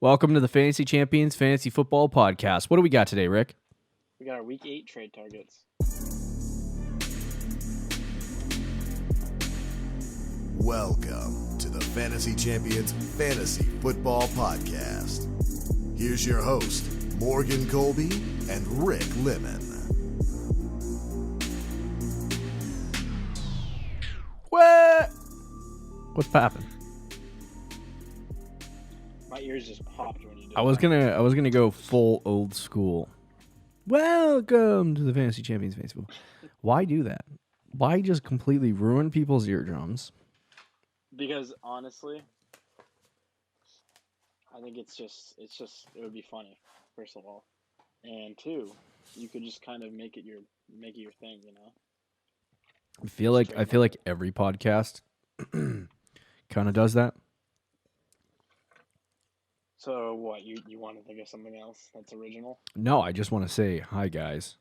Welcome to the Fantasy Champions Fantasy Football Podcast. What do we got today, Rick? We got our Week 8 trade targets. Welcome to the Fantasy Champions Fantasy Football Podcast. Here's your host, Morgan Colby and Rick Lemon. What's poppin'? My ears just popped when you did I was gonna go full old school. Welcome to the Fantasy Champions Fantasy Football. Why do that? Why just completely ruin people's eardrums? Because honestly, I think it's just it would be funny, first of all. And two, you could just kind of make it your thing, you know? I feel like every podcast kind of does that. So what, you want to think of something else that's original? No, I just want to say hi, guys.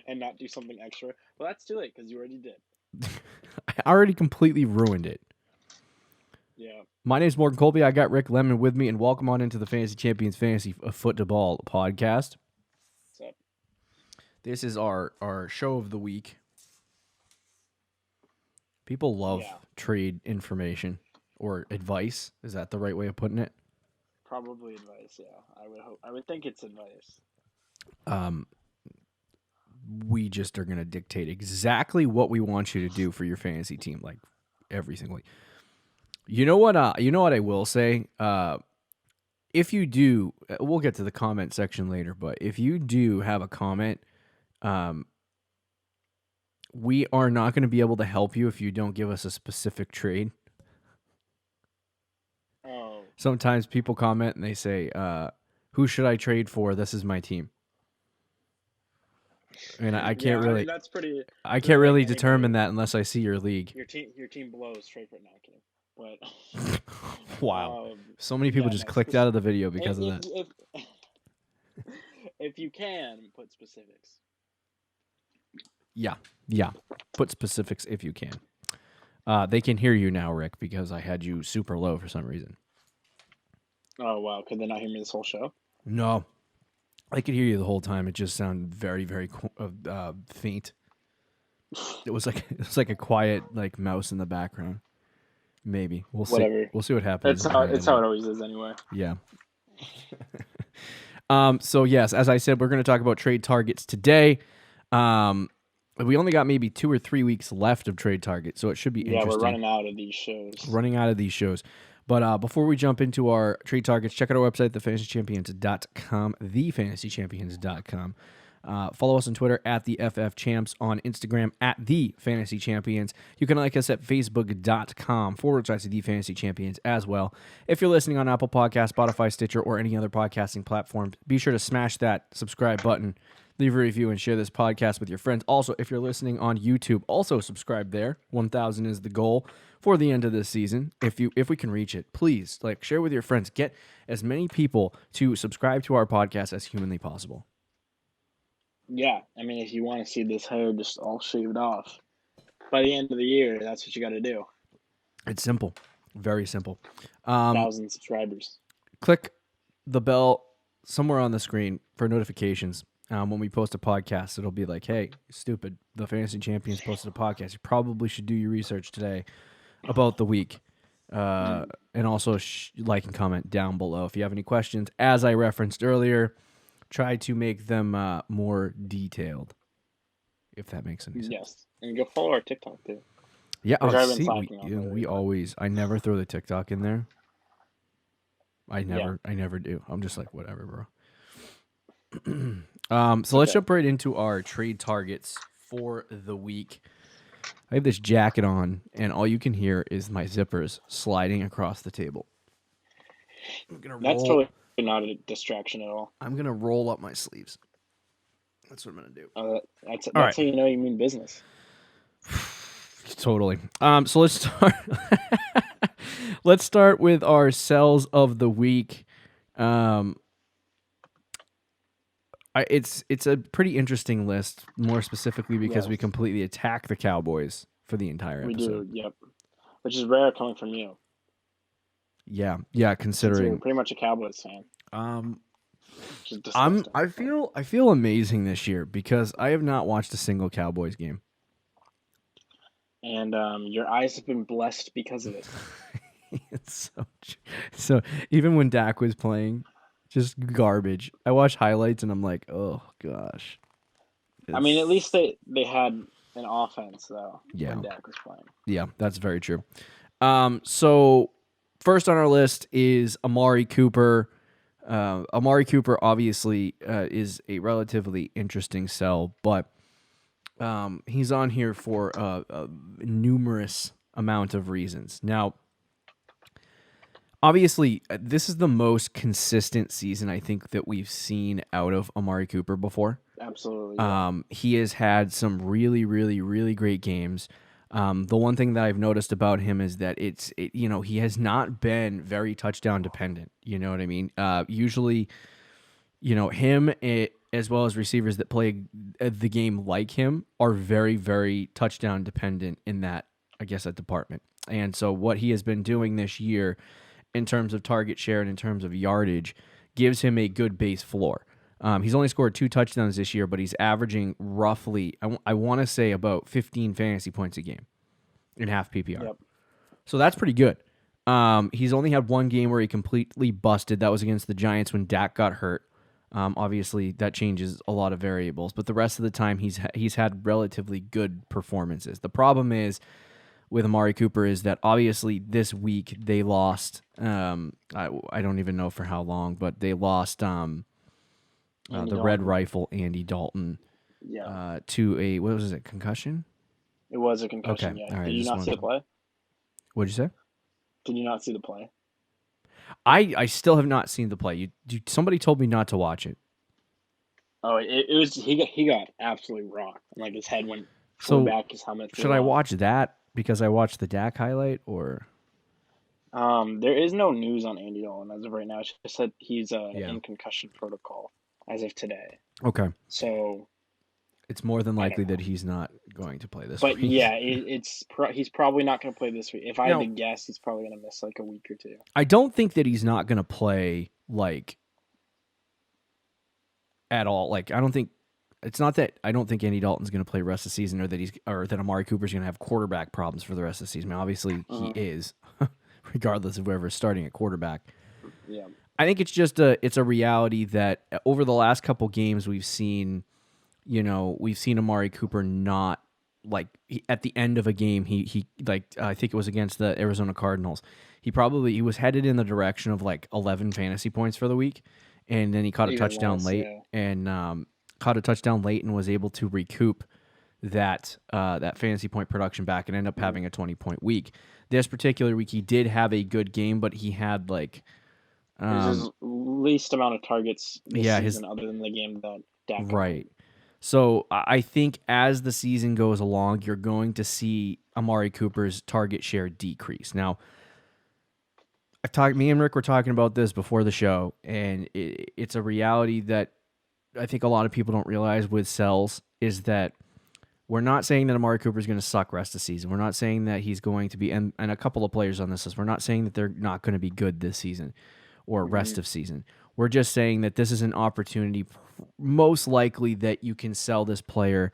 And not do something extra? Well, that's too late because you already did. I already completely ruined it. Yeah. My name's Morgan Colby. I got Rick Lemon with me, and welcome on into the Fantasy Champions Fantasy Football Podcast. What's up? This is our show of the week. People love trade information or advice. Is that the right way of putting it? Probably advice, yeah. I would think it's advice. We just are going to dictate exactly what we want you to do for your fantasy team, like every single week. You know what I will say? If you do, we'll get to the comment section later, but if you do have a comment, we are not going to be able to help you if you don't give us a specific trade. Oh. Sometimes people comment and they say, who should I trade for? This is my team. And I can't really. I mean, that's pretty. I can't really determine that unless I see your league. Your team blows. Trade for it, not kidding. But wow, so many people just clicked out of the video because of that. If you can put specifics. Yeah. Put specifics if you can. They can hear you now, Rick, because I had you super low for some reason. Oh wow! Could they not hear me this whole show? No. I could hear you the whole time. It just sounded very, very faint. It was like a quiet like mouse in the background. Maybe we'll see. We'll see what happens. It's how it always is anyway. Yeah. So yes, as I said, we're going to talk about trade targets today. We only got maybe 2 or 3 weeks left of trade targets, so it should be interesting. Yeah, we're running out of these shows. But before we jump into our trade targets, check out our website, thefantasychampions.com, thefantasychampions.com. Follow us on Twitter at the FFChamps, on Instagram at thefantasychampions. You can like us at facebook.com/thefantasychampions as well. If you're listening on Apple Podcasts, Spotify, Stitcher, or any other podcasting platform, be sure to smash that subscribe button, leave a review, and share this podcast with your friends. Also, if you're listening on YouTube, also subscribe there. 1,000 is the goal for the end of this season. If we can reach it, please share with your friends. Get as many people to subscribe to our podcast as humanly possible. Yeah, I mean, if you want to see this hair just all shaved off by the end of the year, that's what you got to do. It's simple, very simple. 1,000 subscribers. Click the bell somewhere on the screen for notifications. When we post a podcast, it'll be like, hey, stupid, the Fantasy Champions posted a podcast. You probably should do your research today about the week. And also like and comment down below. If you have any questions, as I referenced earlier, try to make them more detailed, if that makes any sense. Yes, and go follow our TikTok, too. Yeah, I never throw the TikTok in there. I never do. I'm just like, whatever, bro. So let's jump right into our trade targets for the week. I have this jacket on, and all you can hear is my zippers sliding across the table. That's totally not a distraction at all. I'm going to roll up my sleeves. That's what I'm going to do. That's right. How you know you mean business. Totally. So let's start. Let's start with our sells of the week. It's a pretty interesting list, more specifically because we completely attack the Cowboys for the entire episode. We do, yep. Which is rare coming from you. Yeah. Since you're Considering, pretty much a Cowboys fan, which is I disgusting. feel amazing this year because I have not watched a single Cowboys game. And your eyes have been blessed because of it. It's so even when Dak was playing, just garbage. I watch highlights and I'm like, oh gosh. I mean, at least they had an offense though when Dak was playing. Yeah, that's very true. So first on our list is Amari Cooper. Amari Cooper obviously is a relatively interesting sell, but he's on here for a numerous amount of reasons. Now, obviously, this is the most consistent season I think that we've seen out of Amari Cooper before. Absolutely. Yeah. He has had some really, really, really great games. The one thing that I've noticed about him is that he has not been very touchdown dependent. You know what I mean? Usually, him as well as receivers that play the game like him are very, very touchdown dependent in that, I guess, that department. And so what he has been doing this year in terms of target share and in terms of yardage gives him a good base floor. He's only scored 2 touchdowns this year, but he's averaging roughly, I want to say, about 15 fantasy points a game in half PPR. Yep. So that's pretty good. He's only had one game where he completely busted. That was against the Giants when Dak got hurt. Obviously, that changes a lot of variables, but the rest of the time he's had relatively good performances. The problem is with Amari Cooper is that obviously this week they lost. I don't even know for how long, but they lost the Red Rifle Andy Dalton. Yeah. To a what was it? Concussion. It was a concussion. Okay. Yeah. All right, Did you not see the play? What'd you say? Did you not see the play? I still have not seen the play. Somebody told me not to watch it. Oh, it was he got absolutely rocked. Like his head went back, his helmet. Should I watch that because I watched the Dak highlight, or? There is no news on Andy Dalton as of right now. It just said he's in concussion protocol as of today. Okay. So it's more than likely that he's not going to play this week. But yeah, he's probably not going to play this week. If I had to guess, he's probably going to miss like a week or two. I don't think that he's not going to play at all. Like I don't think Andy Dalton's going to play the rest of the season, or that Amari Cooper's going to have quarterback problems for the rest of the season. I mean, obviously he is, regardless of whoever's starting at quarterback. Yeah. I think it's just a reality that over the last couple games we've seen Amari Cooper not at the end of a game. He I think it was against the Arizona Cardinals. He was headed in the direction of 11 fantasy points for the week, and then he caught a touchdown late and was able to recoup that fantasy point production back and end up having a 20-point week. This particular week he did have a good game, but he had it was his least amount of targets this season other than the game that Dak got. Right. So I think as the season goes along, you're going to see Amari Cooper's target share decrease. Now, me and Rick were talking about this before the show, and it's a reality that I think a lot of people don't realize with sells is that we're not saying that Amari Cooper is going to suck rest of the season. We're not saying that he's going to be, and a couple of players on this list, we're not saying that they're not going to be good this season or rest of season. We're just saying that this is an opportunity, most likely that you can sell this player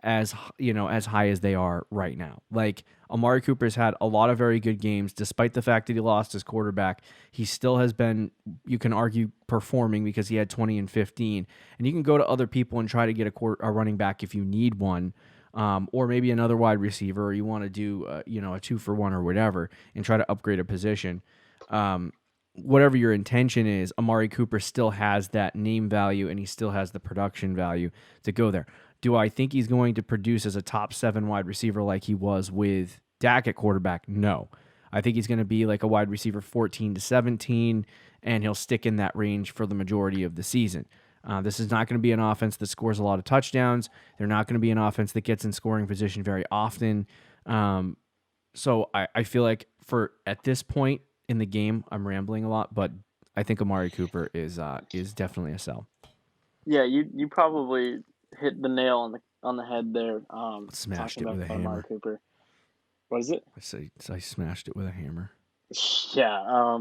as high as they are right now. Like Amari Cooper's had a lot of very good games, despite the fact that he lost his quarterback. He still has been, you can argue, performing because he had 20 and 15. And you can go to other people and try to get a running back if you need one, or maybe another wide receiver, or you want to do a 2-for-1 or whatever, and try to upgrade a position. Whatever your intention is, Amari Cooper still has that name value and he still has the production value to go there. Do I think he's going to produce as a top 7 wide receiver like he was with Dak at quarterback? No. I think he's going to be like a wide receiver 14 to 17, and he'll stick in that range for the majority of the season. This is not going to be an offense that scores a lot of touchdowns. They're not going to be an offense that gets in scoring position very often. So I feel like at this point in the game, I'm rambling a lot, but I think Amari Cooper is definitely a sell. Yeah, you probably hit the nail on the head there. Smashed it with a hammer. Amari Cooper. What is it? I smashed it with a hammer. Yeah,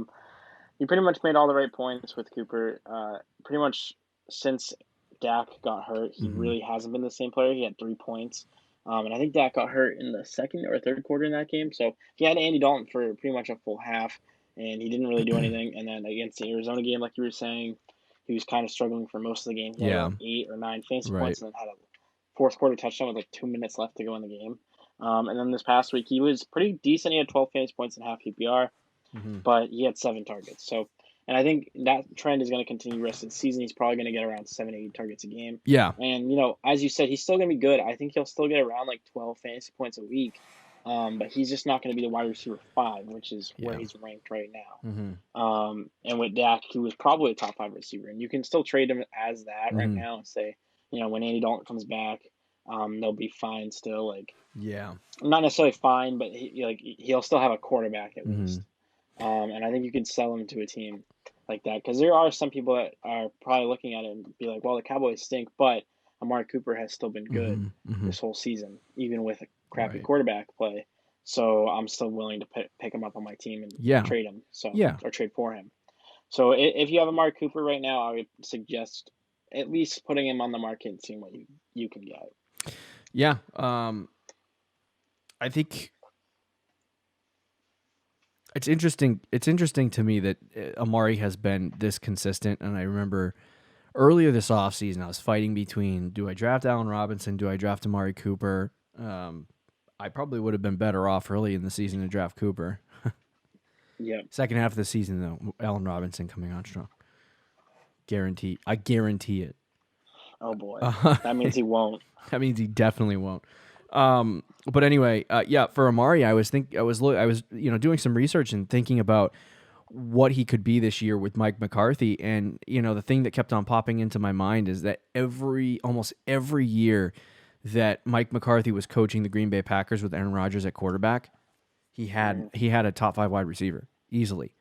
you pretty much made all the right points with Cooper. Pretty much since Dak got hurt, he Mhm. really hasn't been the same player. He had 3 points. And I think Dak got hurt in the second or third quarter in that game. So he had Andy Dalton for pretty much a full half, and he didn't really do anything. And then against the Arizona game, like you were saying, he was kind of struggling for most of the game. He had Yeah. around 8 or 9 fantasy Right. points, and then had a fourth quarter touchdown with like 2 minutes left to go in the game. And then this past week, he was pretty decent. He had 12 fantasy points and half PPR, Mhm. but he had 7 targets. So, and I think that trend is going to continue the rest of the season. He's probably going to get around 7, 8 targets a game. Yeah. And, you know, as you said, he's still going to be good. I think he'll still get around like 12 fantasy points a week. But he's just not going to be the wide receiver 5, which is where Yeah. he's ranked right now. Mhm. And with Dak, he was probably a top 5 receiver. And you can still trade him as that right Mhm. now and say, you know, when Andy Dalton comes back, they'll be fine still. Like, Yeah. not necessarily fine, but he'll still have a quarterback at Mhm. least. And I think you can sell him to a team like that because there are some people that are probably looking at it and be like, well, the Cowboys stink, but Amari Cooper has still been good Mhm. Mhm. this whole season, even with a crappy Right. quarterback play. So I'm still willing to pick him up on my team and Yeah. trade him. Yeah. Or trade for him. So if you have Amari Cooper right now, I would suggest at least putting him on the market and seeing what you can get. Yeah. I think it's interesting. It's interesting to me that Amari has been this consistent. And I remember earlier this offseason, I was fighting between, do I draft Allen Robinson? Do I draft Amari Cooper? I probably would have been better off early in the season to draft Cooper. Yeah. Second half of the season, though, Allen Robinson coming on strong. I guarantee it. Oh boy, that means he won't. That means he definitely won't. But anyway, yeah, for Amari, I was doing some research and thinking about what he could be this year with Mike McCarthy, and the thing that kept on popping into my mind is that almost every year that Mike McCarthy was coaching the Green Bay Packers with Aaron Rodgers at quarterback, he had a top 5 wide receiver easily.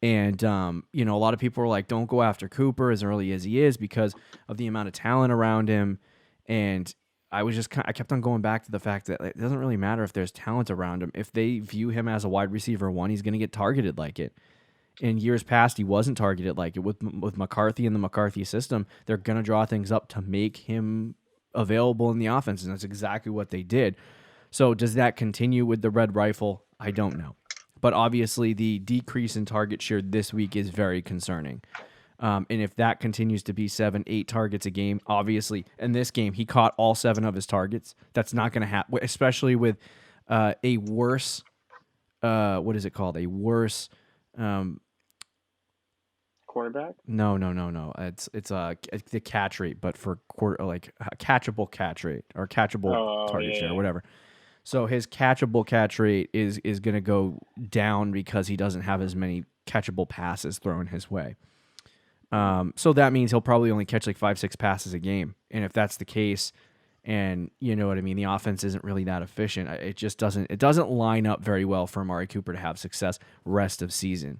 And, a lot of people were like, don't go after Cooper as early as he is because of the amount of talent around him. And I kept on going back to the fact that it doesn't really matter if there's talent around him. If they view him as a wide receiver 1, he's going to get targeted like it. In years past, he wasn't targeted like it. With McCarthy and the McCarthy system, they're going to draw things up to make him available in the offense. And that's exactly what they did. So does that continue with the red rifle? I don't know. But obviously, the decrease in target share this week is very concerning. And if that continues to be 7, 8 targets a game, obviously, in this game, he caught all 7 of his targets. That's not going to happen, especially with a worse, what is it called? A worse quarterback? No. It's the catch rate, but for catchable catch rate or catchable target share, whatever. So his catchable catch rate is going to go down because he doesn't have as many catchable passes thrown his way. So that means he'll probably only catch like 5-6 passes a game. And if that's the case, and you know what I mean, the offense isn't really that efficient. It just doesn't line up very well for Amari Cooper to have success rest of season.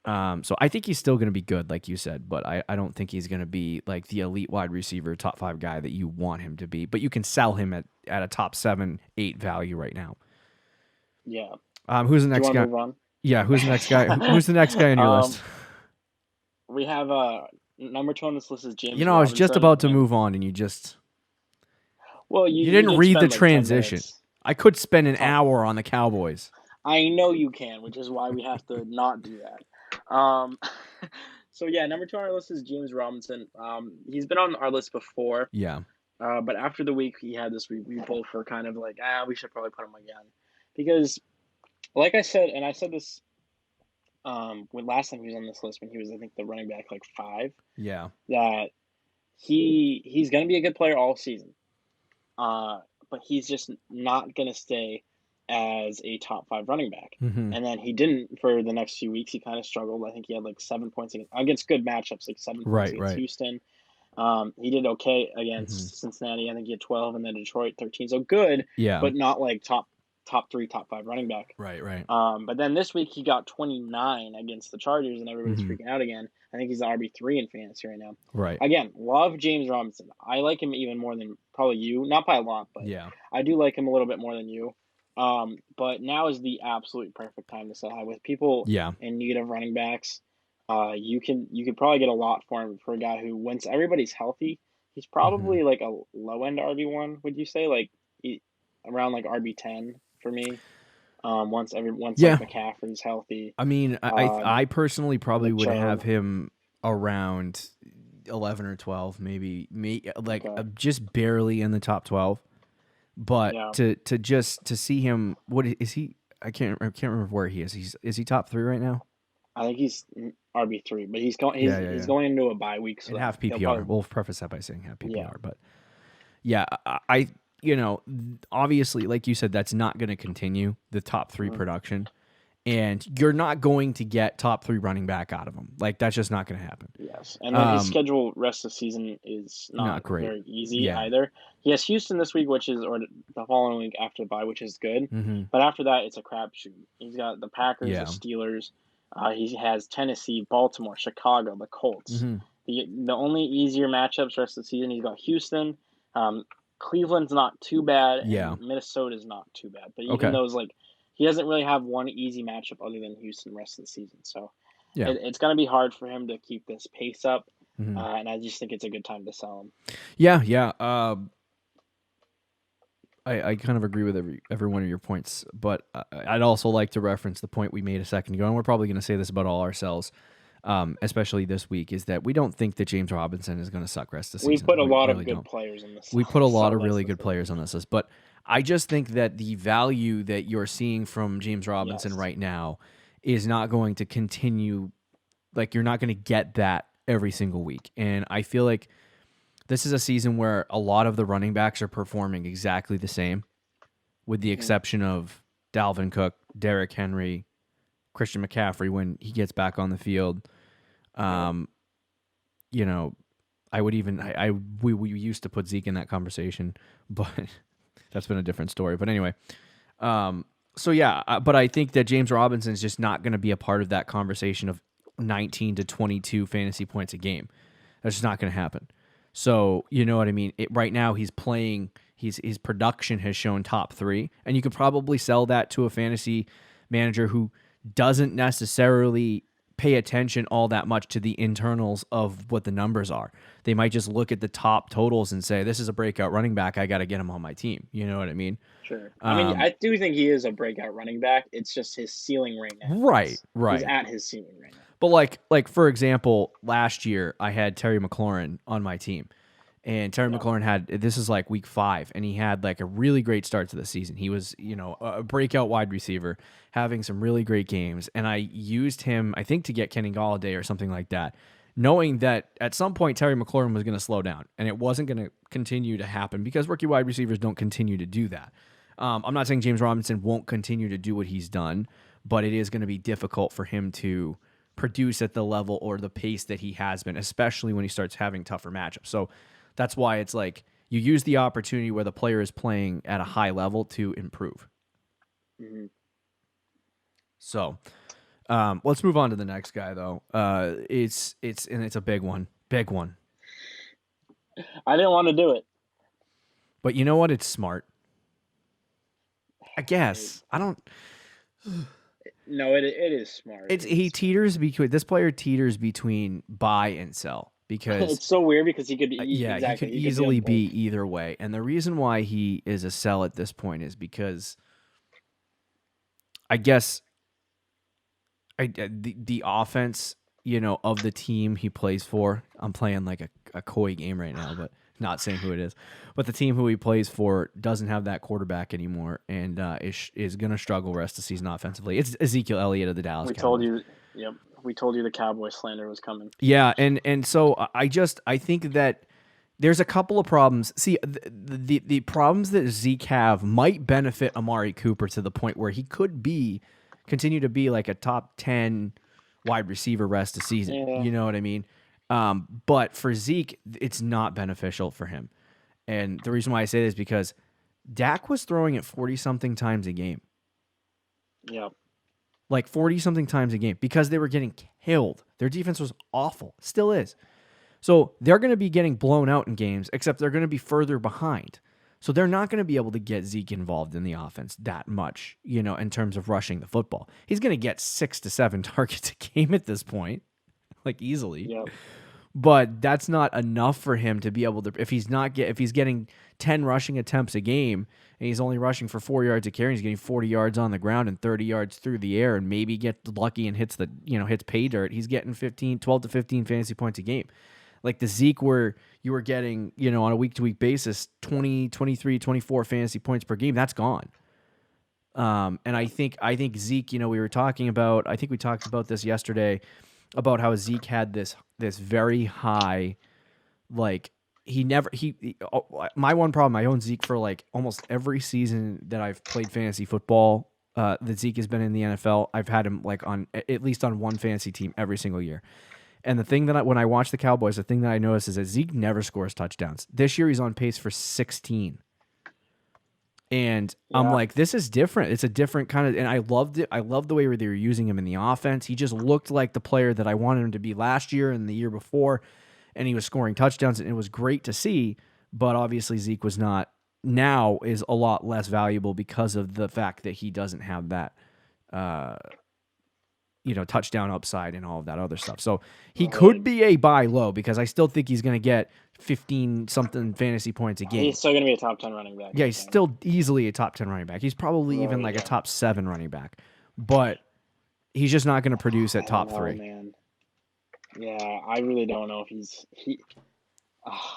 So I think he's still going to be good, like you said, but I don't think he's going to be like the elite wide receiver, top 5 guy that you want him to be. But you can sell him at a top 7, 8 value right now. Yeah. Who's the next guy? Move on? Yeah, who's the next guy? Who's the next guy on your list? We have number 2 on this list is James. I was just about to move on, and you just you didn't read the transition. I could spend an hour on the Cowboys. I know you can, which is why we have to not do that. So yeah, number 2 on our list is James Robinson. He's been on our list before. Yeah. But after the week he had this week, we both were kind of like, we should probably put him again. Because, like I said, and I said this when last time he was on this list when he was, I think, the running back 5. Yeah. That he's going to be a good player all season. But he's just not going to stay as a top 5 running back. Mm-hmm. And then he didn't for the next few weeks. He kind of struggled. I think he had 7 points against good matchups, 7 points against Houston. He did okay against Cincinnati. I think he had 12, and then Detroit 13. So good, but not top 3, top 5 running back. Right. But then this week he got 29 against the Chargers, and everybody's freaking out again. I think he's the RB3 in fantasy right now. Right. Again, love James Robinson. I like him even more than probably you. Not by a lot, but I do like him a little bit more than you. But now is the absolute perfect time to sell high with people in need of running backs. You could probably get a lot for him for a guy who, once everybody's healthy, he's probably like a low end RB1. Would you say around like RB10 for me? Once like McCaffrey's healthy. I mean, I personally probably would have him around 11 or 12, maybe just barely in the top 12. But to see him, what is he? I can't remember where he is. Is he top 3 right now? I think he's RB3, but he's going into a bye week, so and half PPR. We'll preface that by saying half PPR, but I obviously, like you said, that's not going to continue the top 3 production, and you're not going to get top 3 running back out of him. Like, that's just not going to happen. Yes, and then his schedule rest of the season is not great. Very easy either. He has Houston this week, or the following week after the bye, which is good. But after that, it's a crapshoot. He's got the Packers, the Steelers. He has Tennessee, Baltimore, Chicago, the Colts. The only easier matchups rest of the season, he's got Houston. Cleveland's not too bad. And Minnesota's not too bad. But even those, he doesn't really have one easy matchup other than Houston the rest of the season. So it's going to be hard for him to keep this pace up. And I just think it's a good time to sell him. Yeah. I kind of agree with every one of your points, but I'd also like to reference the point we made a second ago, and we're probably going to say this about all ourselves, especially this week, is that we don't think that James Robinson is going to suck rest of the season. We put a lot of good players on this. We put a lot of really good players on this list, but I just think that the value that you're seeing from James Robinson right now is not going to continue. Like, you're not going to get that every single week, and I feel like this is a season where a lot of the running backs are performing exactly the same, with the exception of Dalvin Cook, Derrick Henry, Christian McCaffrey when he gets back on the field. You know, we used to put Zeke in that conversation, but that's been a different story. But anyway, but I think that James Robinson is just not going to be a part of that conversation of 19 to 22 fantasy points a game. That's just not going to happen. So, you know what I mean? Right now, he's playing, his production has shown top 3, and you could probably sell that to a fantasy manager who doesn't necessarily pay attention all that much to the internals of what the numbers are. They might just look at the top totals and say, this is a breakout running back, I got to get him on my team. You know what I mean? Sure. I mean, I do think he is a breakout running back. It's just his ceiling right now. Right. He's at his ceiling right now. But like for example, last year I had Terry McLaurin on my team, and Terry McLaurin this is like week 5, and he had like a really great start to the season. He was, a breakout wide receiver, having some really great games, and I used him, I think, to get Kenny Golladay or something like that, knowing that at some point Terry McLaurin was going to slow down, and it wasn't going to continue to happen because rookie wide receivers don't continue to do that. I'm not saying James Robinson won't continue to do what he's done, but it is going to be difficult for him to produce at the level or the pace that he has been, especially when he starts having tougher matchups. So that's why it's like you use the opportunity where the player is playing at a high level to improve. So let's move on to the next guy, though. It's a big one. I didn't want to do it, but you know what? It's smart. I guess I don't. No, it is smart. This player teeters between buy and sell because it's so weird because he could be he could easily be either way. And the reason why he is a sell at this point is because I guess the offense, of the team he plays for. I'm playing like a coy game right now, but not saying who it is. But the team who he plays for doesn't have that quarterback anymore, and is going to struggle rest of the season offensively. It's Ezekiel Elliott of the Dallas Cowboys. We told you the Cowboy slander was coming. Yeah, and so I think that there's a couple of problems. See, the problems that Zeke have might benefit Amari Cooper to the point where he could continue to be like a top 10 wide receiver rest of the season. Yeah. You know what I mean? But for Zeke, it's not beneficial for him. And the reason why I say this is because Dak was throwing it 40-something times a game. Yeah. Like 40-something times a game because they were getting killed. Their defense was awful. Still is. So they're going to be getting blown out in games, except they're going to be further behind. So they're not going to be able to get Zeke involved in the offense that much, in terms of rushing the football. He's going to get 6 to 7 targets a game at this point, like easily. Yep. But that's not enough for him to be able to. If he's getting 10 rushing attempts a game and he's only rushing for 4 yards a carry, he's getting 40 yards on the ground and 30 yards through the air, and maybe gets lucky and hits pay dirt. He's getting 12 to 15 fantasy points a game. Like the Zeke where you were getting, on a week-to-week basis, 20, 23, 24 fantasy points per game, that's gone. And I think Zeke, we were talking about, I think we talked about this yesterday, about how Zeke had this very high, like, my one problem, I own Zeke for like almost every season that I've played fantasy football, that Zeke has been in the NFL. I've had him like at least on one fantasy team every single year. And the thing that when I watch the Cowboys, the thing that I notice is that Zeke never scores touchdowns. This year he's on pace for 16. And I'm like, this is different. It's a different kind of, and I loved it. I loved the way they were using him in the offense. He just looked like the player that I wanted him to be last year and the year before, and he was scoring touchdowns, and it was great to see. But obviously Zeke was not, now is a lot less valuable because of the fact that he doesn't have that, touchdown upside and all of that other stuff. So he could be a buy low because I still think he's going to get 15-something fantasy points a game. He's still going to be a top 10 running back. Yeah, he's still easily a top 10 running back. He's probably even like a top 7 running back. But he's just not going to produce at top 3. Man. Yeah, I really don't know if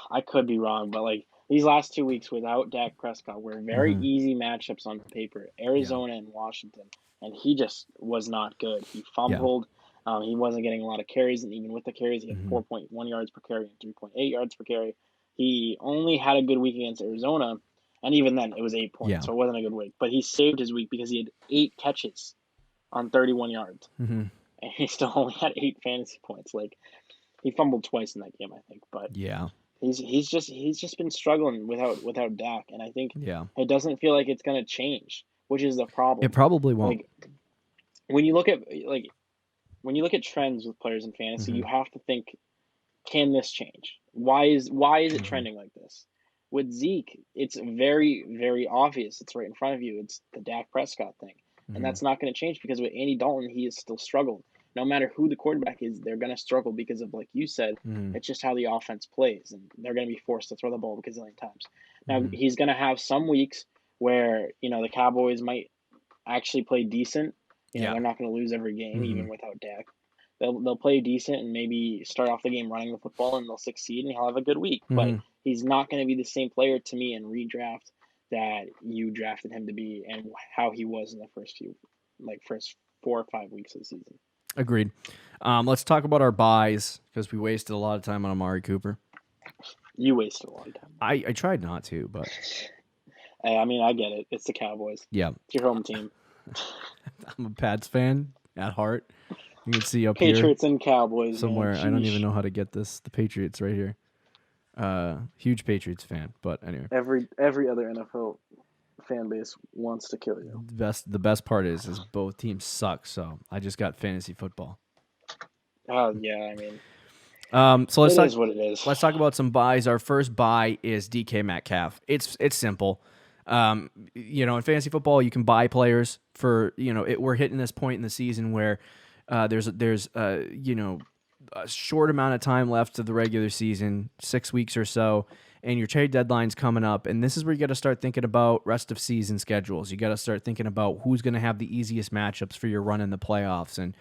I could be wrong, but like these last 2 weeks without Dak Prescott were very easy matchups on paper. Arizona and Washington. And he just was not good. He fumbled. Yeah. He wasn't getting a lot of carries, and even with the carries, he had 4.1 yards per carry and 3.8 yards per carry. He only had a good week against Arizona, and even then, it was 8 points, so it wasn't a good week. But he saved his week because he had 8 catches on 31 yards, and he still only had 8 fantasy points. Like he fumbled twice in that game, I think. But he's just been struggling without Dak, and I think it doesn't feel like it's going to change, which is the problem. It probably won't. Like, when you look at trends with players in fantasy, you have to think, can this change? Why is it trending like this? With Zeke, it's very, very obvious. It's right in front of you. It's the Dak Prescott thing. And that's not going to change because with Andy Dalton, he has still struggled. No matter who the quarterback is, they're going to struggle because of, like you said, it's just how the offense plays. And they're going to be forced to throw the ball a gazillion times. Now, he's going to have some weeks where, the Cowboys might actually play decent. They're not going to lose every game, even without Dak. They'll play decent and maybe start off the game running the football, and they'll succeed, and he'll have a good week. But he's not going to be the same player to me in redraft that you drafted him to be and how he was in the first 4 or 5 weeks of the season. Agreed. Let's talk about our buys because we wasted a lot of time on Amari Cooper. You wasted a lot of time. I tried not to, but... I mean, I get it. It's the Cowboys. Yeah. It's your home team. I'm a Pats fan at heart. You can see up Patriots here. and Cowboys. Somewhere. I don't even know how to get this. The Patriots right here. Huge Patriots fan, but anyway. Every other NFL fan base wants to kill you. The best part is both teams suck, so I just got fantasy football. Oh, yeah, I mean. So let's is what it is. Let's talk about some buys. Our first buy is DK Metcalf. It's simple. In fantasy football, you can buy players for, we're hitting this point in the season where there's a short amount of time left to the regular season, 6 weeks or so, and your trade deadline's coming up. And this is where you got to start thinking about rest of season schedules. You got to start thinking about who's going to have the easiest matchups for your run in the playoffs and,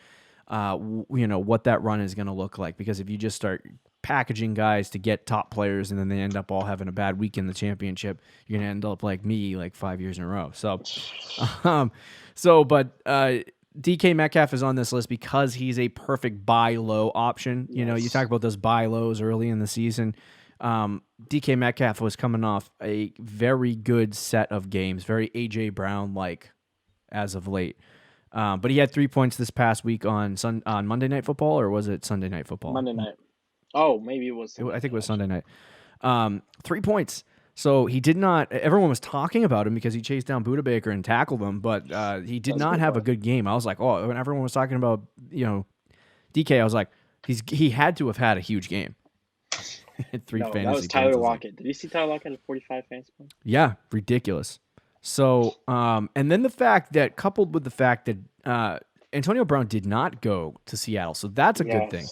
what that run is going to look like. Because if you just start packaging guys to get top players and then they end up all having a bad week in the championship, you're going to end up like me, like 5 years in a row. So, DK Metcalf is on this list because he's a perfect buy low option. Yes. You talk about those buy lows early in the season. DK Metcalf was coming off a very good set of games, very A.J. Brown-like as of late. But he had 3 points this past week on Monday Night Football, or was it Sunday Night Football? Monday night. Oh, maybe it was. I think it was Sunday night. 3 points. So he did not. Everyone was talking about him because he chased down Budda Baker and tackled him, but he did not have a good game. I was like, oh, when everyone was talking about DK, I was like, he had to have had a huge game. 3 No, fantasy that was Tyler points. Lockett. Did you see Tyler Lockett at 45 fantasy points? Yeah, ridiculous. So, and then the fact that, coupled with the fact that Antonio Brown did not go to Seattle, so that's a good thing.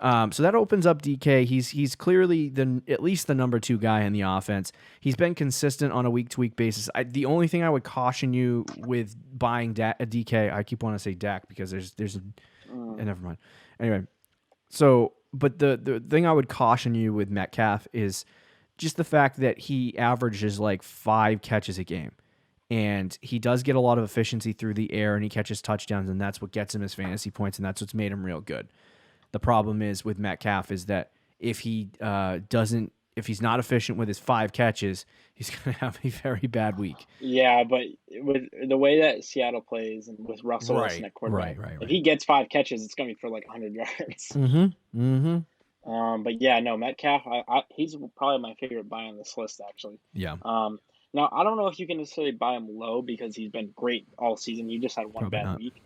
So that opens up DK. He's clearly at least the number 2 guy in the offense. He's been consistent on a week-to-week basis. The only thing I would caution you with buying a DK, I keep wanting to say Dak because never mind. Anyway, so but the thing I would caution you with Metcalf is just the fact that he averages like 5 catches a game. And he does get a lot of efficiency through the air, and he catches touchdowns, and that's what gets him his fantasy points, and that's what's made him real good. The problem is with Metcalf is that if he's not efficient with his 5 catches, he's going to have a very bad week. Yeah, but with the way that Seattle plays and with Russell Wilson at quarterback, if he gets 5 catches, it's going to be for like 100 yards. But yeah, no, Metcalf, he's probably my favorite buy on this list, actually. Yeah. Now, I don't know if you can necessarily buy him low because he's been great all season. He just had one bad week.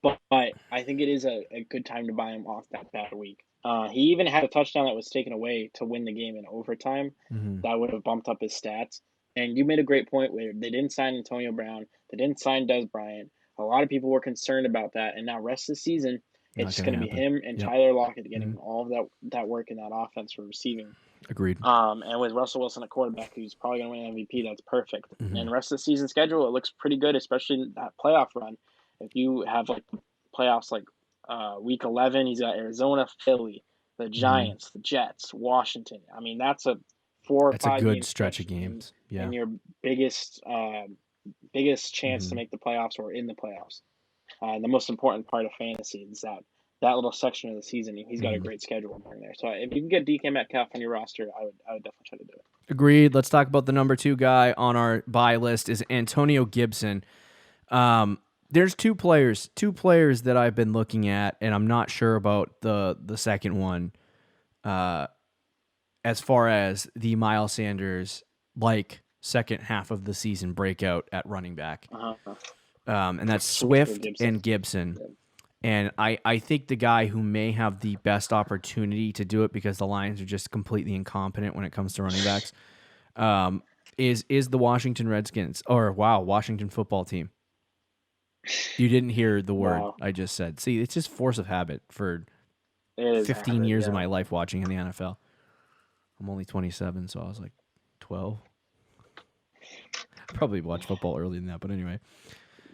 But I think it is a good time to buy him off that bad week. He even had a touchdown that was taken away to win the game in overtime. That would have bumped up his stats. And you made a great point where they didn't sign Antonio Brown. They didn't sign Des Bryant. A lot of people were concerned about that. And now rest of the season, it's just going to be him and Tyler Lockett getting all of that work in that offense for receiving. Agreed. And with Russell Wilson at quarterback, who's probably going to win MVP, that's perfect. And the rest of the season schedule, it looks pretty good, especially in that playoff run. If you have like playoffs like week 11, he's got Arizona, Philly, the Giants, the Jets, Washington. I mean, that's a 4 or 5 a good game stretch of games. Yeah. And your biggest chance to make the playoffs or in the playoffs. The most important part of fantasy is that little section of the season. He's got a great schedule in there. So if you can get DK Metcalf on your roster, I would definitely try to do it. Agreed. Let's talk about the number 2 guy on our buy list is Antonio Gibson. There's two players that I've been looking at, and I'm not sure about the second one. As far as the Milo Sanders second half of the season breakout at running back, and that's Swift and Gibson. Yeah. And I think the guy who may have the best opportunity to do it, because the Lions are just completely incompetent when it comes to running backs, is the Washington Redskins, or Washington football team. You didn't hear the word I just said. See, it's just force of habit for 15 years of my life watching in the NFL. I'm only 27, so I was like 12. Probably watched football earlier than that, but anyway.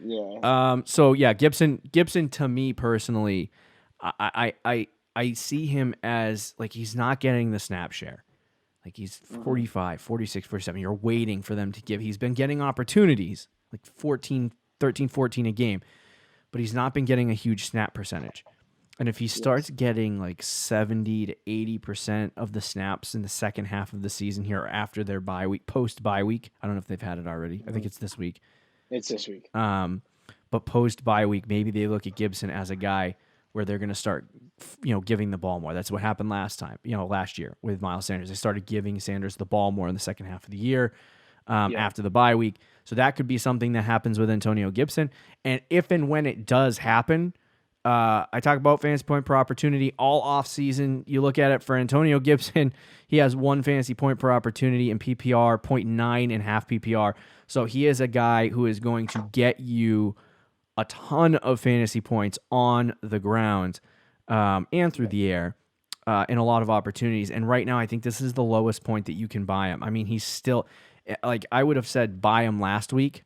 Yeah. So yeah, Gibson to me personally, I see him as like he's not getting the snap share. Like he's 45, 46, 47. You're waiting for them to give. He's been getting opportunities, like 13, 14 a game, but he's not been getting a huge snap percentage. And if he starts getting like 70 to 80% of the snaps in the second half of the season here after their bye week, post bye week, I don't know if they've had it already. I think it's this week. It's this week. But post bye week, maybe they look at Gibson as a guy where they're going to start, giving the ball more. That's what happened last year with Milo Sanders. They started giving Sanders the ball more in the second half of the year after the bye week. So that could be something that happens with Antonio Gibson. And if and when it does happen, I talk about fantasy point per opportunity all off season. You look at it for Antonio Gibson, he has 1 fantasy point per opportunity in PPR, 0.9 in half PPR. So he is a guy who is going to get you a ton of fantasy points on the ground and through the air in a lot of opportunities. And right now, I think this is the lowest point that you can buy him. I mean, he's still, I would have said buy him last week.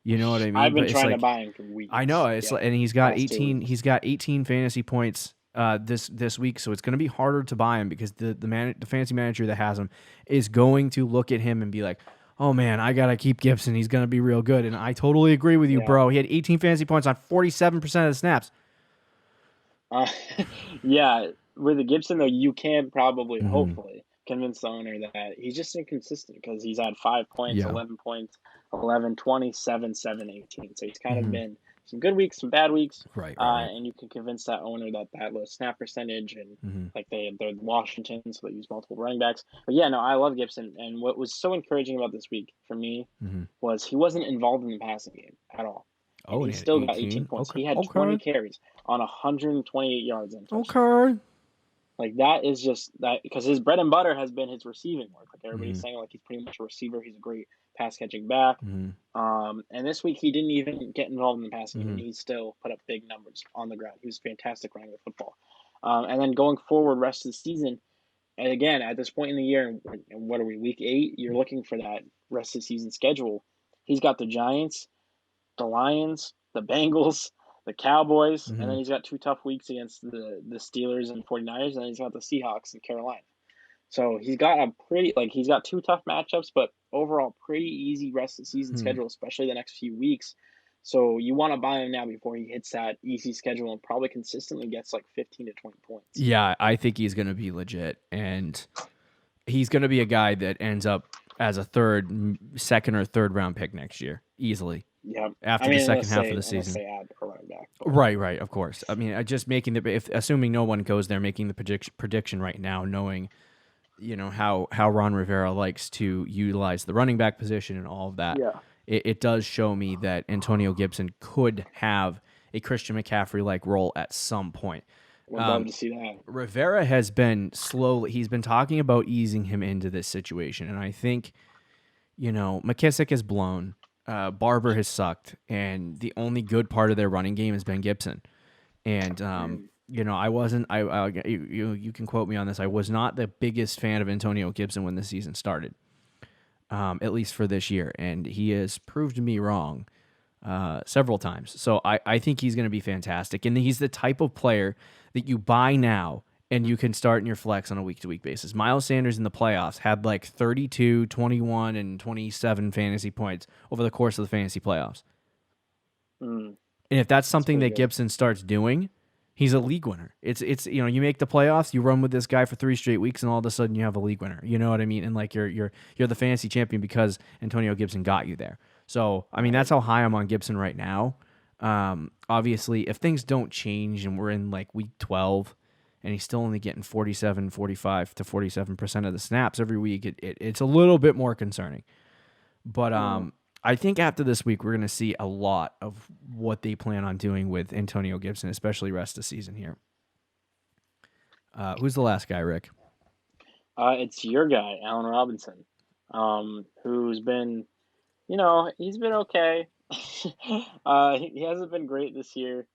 You know what I mean? I've been trying to buy him for weeks. I know, and he's got 18. He's got 18 fantasy points this week, so it's going to be harder to buy him because the fantasy manager that has him is going to look at him and be like, "Oh man, I gotta keep Gibson. He's going to be real good." And I totally agree with you, bro. He had 18 fantasy points on 47% of the snaps. Yeah, with the Gibson though, you can probably, hopefully, convince the owner that he's just inconsistent because he's had 5 points, 11 points. 11, 27, 7, 18. So he's kind of been some good weeks, some bad weeks. Right. And you can convince that owner that low snap percentage and they're Washington, so they use multiple running backs. But yeah, no, I love Gibson. And what was so encouraging about this week for me was he wasn't involved in the passing game at all. Oh, he still got 18 points. Okay. He had 20 carries on 128 yards in touchdown. Okay. Like that is just that because his bread and butter has been his receiving work. Like everybody's saying, like he's pretty much a receiver. He's a great pass catching back. And this week he didn't even get involved in the passing game, and he still put up big numbers on the ground. He was fantastic running the football. And then going forward, rest of the season, and again at this point in the year, and what are we, week 8? You're looking for that rest of the season schedule. He's got the Giants, the Lions, the Bengals, the Cowboys, and then he's got 2 tough weeks against the Steelers and 49ers, and then he's got the Seahawks and Carolina. So he's got he's got 2 tough matchups, but overall pretty easy rest of the season schedule, especially the next few weeks. So you want to buy him now before he hits that easy schedule and probably consistently gets like 15 to 20 points. Yeah, I think he's going to be legit, and he's going to be a guy that ends up as a second or third round pick next year, easily. Yeah, after the second half of the season. They add a running back, right, of course. I mean, just making assuming no one goes there, making the prediction right now, knowing, how Ron Rivera likes to utilize the running back position and all of that. Yeah, it does show me that Antonio Gibson could have a Christian McCaffrey-like role at some point. Would love to see that. Rivera has been he's been talking about easing him into this situation, and I think, McKissick has blown. Barber has sucked, and the only good part of their running game has been Gibson. And I wasn't. You can quote me on this. I was not the biggest fan of Antonio Gibson when the season started, at least for this year, and he has proved me wrong several times. So I think he's going to be fantastic, and he's the type of player that you buy now and you can start in your flex on a week-to-week basis. Miles Sanders in the playoffs had like 32, 21, and 27 fantasy points over the course of the fantasy playoffs. And if that's something that Gibson starts doing, he's a league winner. It's you make the playoffs, you run with this guy for 3 straight weeks, and all of a sudden you have a league winner. You know what I mean? And like you're the fantasy champion because Antonio Gibson got you there. So I mean that's how high I'm on Gibson right now. Obviously, if things don't change and we're in like week 12. And he's still only getting 45 to 47% of the snaps every week, it's a little bit more concerning. But I think after this week, we're going to see a lot of what they plan on doing with Antonio Gibson, especially rest of the season here. Who's the last guy, Rick? It's your guy, Allen Robinson, who's been, he's been okay. He hasn't been great this year.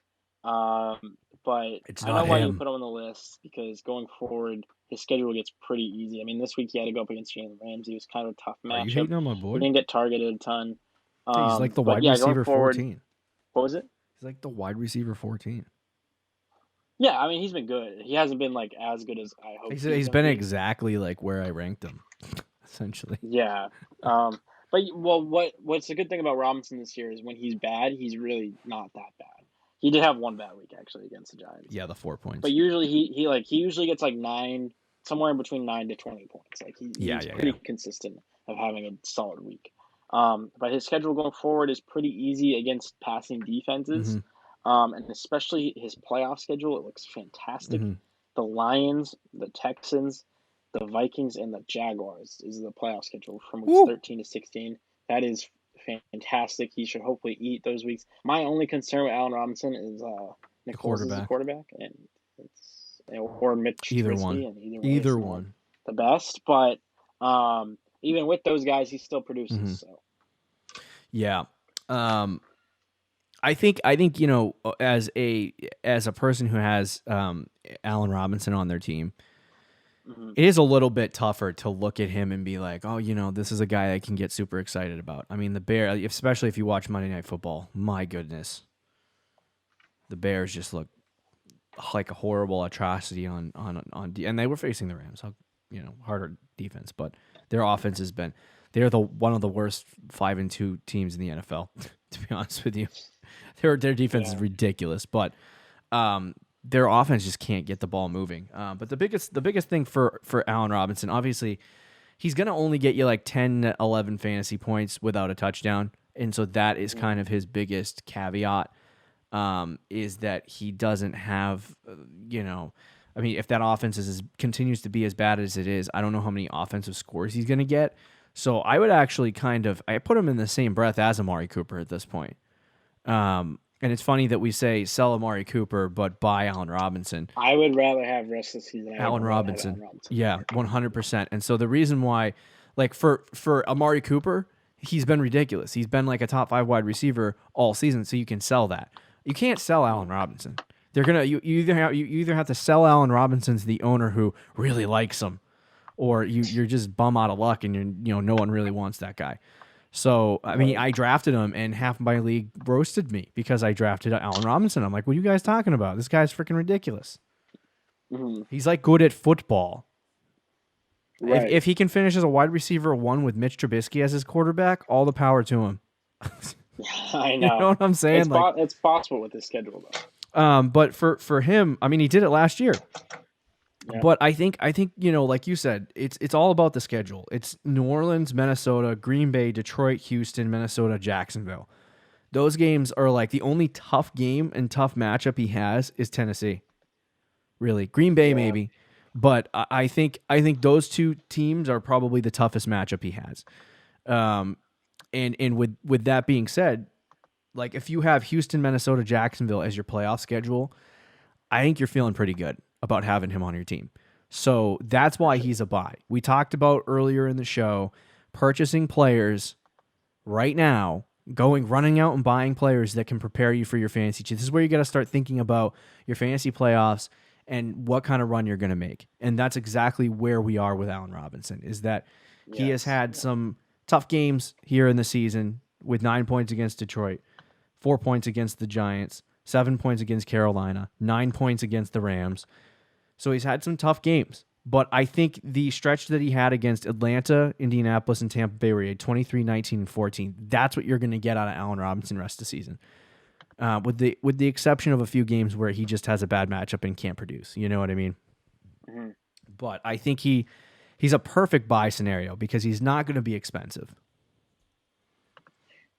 But I know why you put him on the list, because going forward, his schedule gets pretty easy. I mean, this week he had to go up against Jalen Ramsey. It was kind of a tough matchup. Are you hating on my boy? He didn't get targeted a ton. He's like the wide receiver 14. What was it? He's like the wide receiver 14. Yeah, I mean, he's been good. He hasn't been like as good as I hoped. He's been exactly like where I ranked him, essentially. Yeah. But what's the good thing about Robinson this year is when he's bad, he's really not that bad. He did have one bad week actually against the Giants. Yeah, the 4 points. But usually he usually gets like 9, somewhere in between 9 to 20 points. Like he's pretty consistent of having a solid week. But his schedule going forward is pretty easy against passing defenses. And especially his playoff schedule, it looks fantastic. The Lions, the Texans, the Vikings, and the Jaguars is the playoff schedule from weeks 13 to 16. That is fantastic. He should hopefully eat those weeks. My only concern with Allen Robinson is Nichols is the quarterback, and or Mitch either Trubisky, one. And either one the best. But even with those guys, he still produces. So yeah, I think as a person who has Allen Robinson on their team. It is a little bit tougher to look at him and be like, oh, this is a guy I can get super excited about. I mean, the Bears, especially if you watch Monday Night Football, my goodness. The Bears just look like a horrible atrocity on and they were facing the Rams, harder defense, but their offense has been, they're one of the worst 5-2 teams in the NFL, to be honest with you. Their defense is ridiculous, but their offense just can't get the ball moving. But the biggest thing for Allen Robinson, obviously, he's going to only get you like 10 to 11 fantasy points without a touchdown. And so that is kind of his biggest caveat, is that he doesn't have, I mean, if that offense continues to be as bad as it is, I don't know how many offensive scores he's going to get. So I would actually I put him in the same breath as Amari Cooper at this point. And it's funny that we say sell Amari Cooper, but buy Allen Robinson. I would rather have rest of the season. Allen Robinson. Yeah, 100%. And so the reason why, like for Amari Cooper, he's been ridiculous. He's been like a top 5 wide receiver all season, so you can sell that. You can't sell Allen Robinson. You either have to sell Allen Robinson to the owner who really likes him, or you're just bum out of luck and no one really wants that guy. So, I mean, I drafted him, and half my league roasted me because I drafted Allen Robinson. I'm like, what are you guys talking about? This guy's freaking ridiculous. Mm-hmm. He's like good at football. Right. If he can finish as a wide receiver 1 with Mitch Trubisky as his quarterback, all the power to him. I know. You know what I'm saying? It's possible with his schedule, though. But for him, I mean, he did it last year. Yeah. But I think like you said, it's all about the schedule. It's New Orleans, Minnesota, Green Bay, Detroit, Houston, Minnesota, Jacksonville. Those games are like the only tough game and tough matchup he has is Tennessee. Really, Green Bay maybe, but I think those 2 teams are probably the toughest matchup he has. And with that being said, like if you have Houston, Minnesota, Jacksonville as your playoff schedule, I think you're feeling pretty good about having him on your team. So that's why he's a buy. We talked about earlier in the show, purchasing players right now, running out and buying players that can prepare you for your fantasy. This is where you got to start thinking about your fantasy playoffs and what kind of run you're going to make. And that's exactly where we are with Allen Robinson, is that he has had some tough games here in the season with 9 points against Detroit, 4 points against the Giants, 7 points against Carolina, 9 points against the Rams. So he's had some tough games. But I think the stretch that he had against Atlanta, Indianapolis, and Tampa Bay, where he had 23, 19, and 14, that's what you're going to get out of Allen Robinson rest of the season. With the exception of a few games where he just has a bad matchup and can't produce. You know what I mean? Mm-hmm. But I think he's a perfect buy scenario because he's not going to be expensive.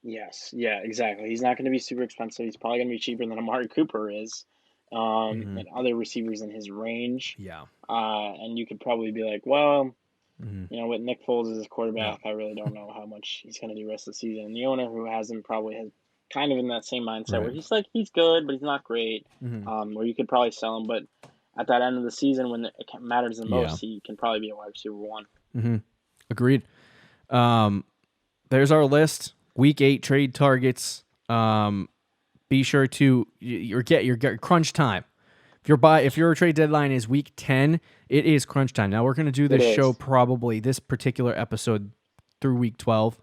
Yes. Yeah, exactly. He's not going to be super expensive. He's probably going to be cheaper than Amari Cooper is. And other receivers in his range. Yeah. And you could probably be like, well, with Nick Foles as his quarterback, I really don't know how much he's going to do the rest of the season. And the owner who has him probably has kind of in that same mindset where he's like, he's good, but he's not great. Where you could probably sell him. But at that end of the season, when it matters the most, he can probably be a wide receiver 1. Agreed. There's our list. Week 8 trade targets. Be sure to get your crunch time. If your trade deadline is week 10, it is crunch time. Now we're going to do this show probably this particular episode through week 12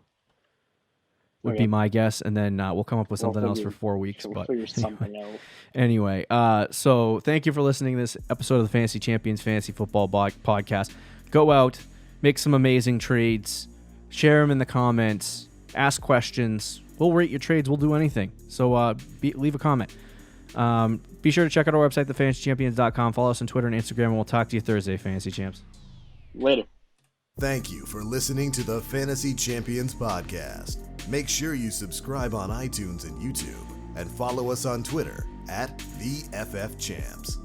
would be my guess, and then we'll come up with something else for 4 weeks. We'll figure something out. Anyway, so thank you for listening to this episode of the Fantasy Champions Fantasy Football Podcast. Go out, make some amazing trades, share them in the comments, ask questions. We'll rate your trades. We'll do anything. So leave a comment. Be sure to check out our website, thefantasychampions.com. Follow us on Twitter and Instagram, and we'll talk to you Thursday, Fantasy Champs. Later. Thank you for listening to the Fantasy Champions Podcast. Make sure you subscribe on iTunes and YouTube, and follow us on Twitter @TheFFChamps.